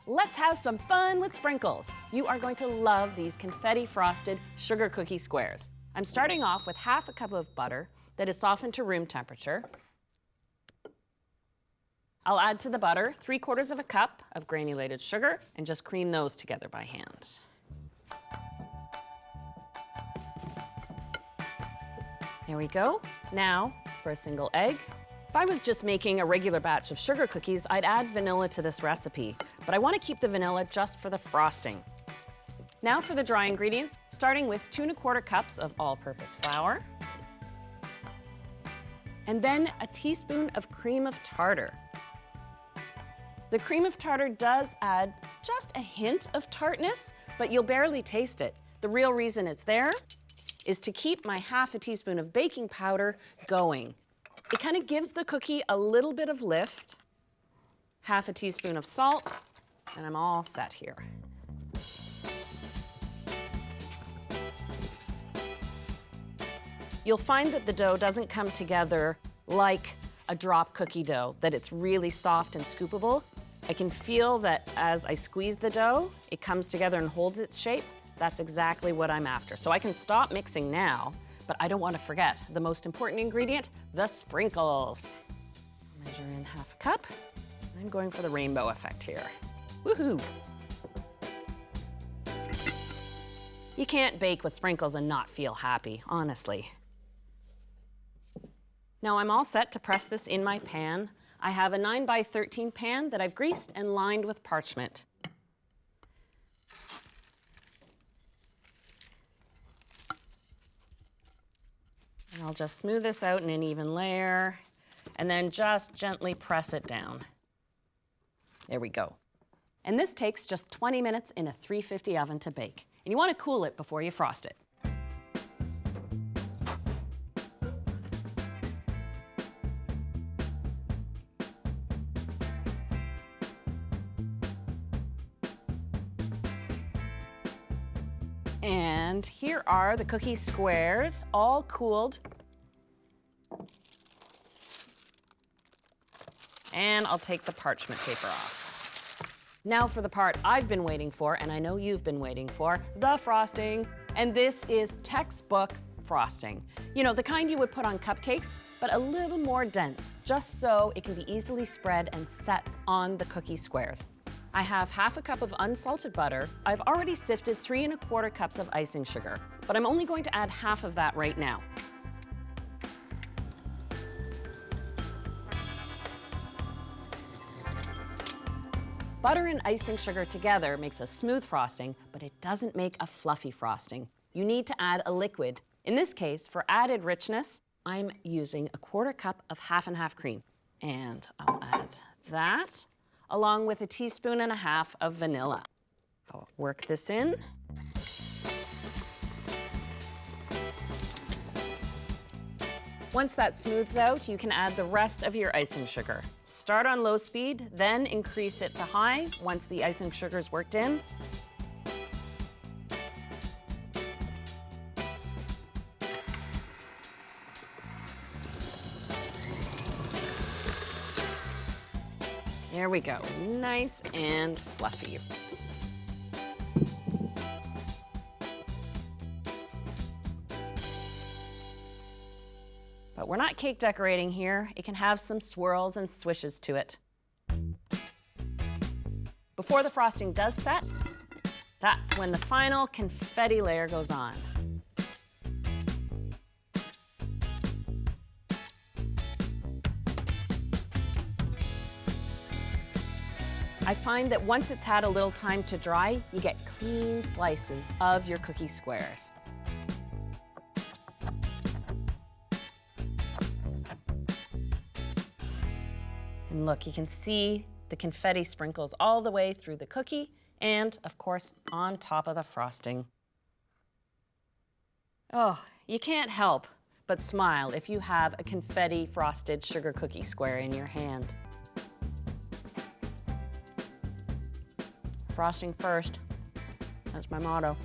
let's have some fun with sprinkles. You are going to love these confetti-frosted sugar cookie squares. I'm starting off with half a cup of butter that is softened to room temperature. I'll add to the butter 3/4 of a cup of granulated sugar and just cream those together by hand. There we go. Now for a single egg. If I was just making a regular batch of sugar cookies, I'd add vanilla to this recipe, but I want to keep the vanilla just for the frosting. Now for the dry ingredients, starting with 2¼ cups of all-purpose flour, and then a teaspoon of cream of tartar. The cream of tartar does add just a hint of tartness, but you'll barely taste it. The real reason it's there is to keep my half a teaspoon of baking powder going. It kind of gives the cookie a little bit of lift. Half a teaspoon of salt, and I'm all set here. You'll find that the dough doesn't come together like a drop cookie dough, that it's really soft and scoopable. I can feel that as I squeeze the dough, it comes together and holds its shape. That's exactly what I'm after. So I can stop mixing now, but I don't want to forget the most important ingredient, the sprinkles. Measure in half a cup. I'm going for the rainbow effect here. Woohoo! You can't bake with sprinkles and not feel happy, honestly. Now I'm all set to press this in my pan. I have a 9x13 pan that I've greased and lined with parchment. And I'll just smooth this out in an even layer and then just gently press it down. There we go. And this takes just 20 minutes in a 350 oven to bake. And you want to cool it before you frost it. And here are the cookie squares, all cooled. And I'll take the parchment paper off. Now for the part I've been waiting for, and I know you've been waiting for, the frosting. And this is textbook frosting. You know, the kind you would put on cupcakes, but a little more dense, just so it can be easily spread and set on the cookie squares. I have half a cup of unsalted butter. I've already sifted 3¼ cups of icing sugar, but I'm only going to add half of that right now. Butter and icing sugar together makes a smooth frosting, but it doesn't make a fluffy frosting. You need to add a liquid. In this case, for added richness, I'm using 1/4 cup of 50/50 cream. And I'll add that, along with 1.5 teaspoons of vanilla. I'll work this in. Once that smooths out, you can add the rest of your icing sugar. Start on low speed, then increase it to high once the icing sugar is worked in. There we go, nice and fluffy. But we're not cake decorating here. It can have some swirls and swishes to it. Before the frosting does set, that's when the final confetti layer goes on. I find that once it's had a little time to dry, you get clean slices of your cookie squares. And look, you can see the confetti sprinkles all the way through the cookie and, of course, on top of the frosting. Oh, you can't help but smile if you have a confetti-frosted sugar cookie square in your hand. Frosting first, that's my motto.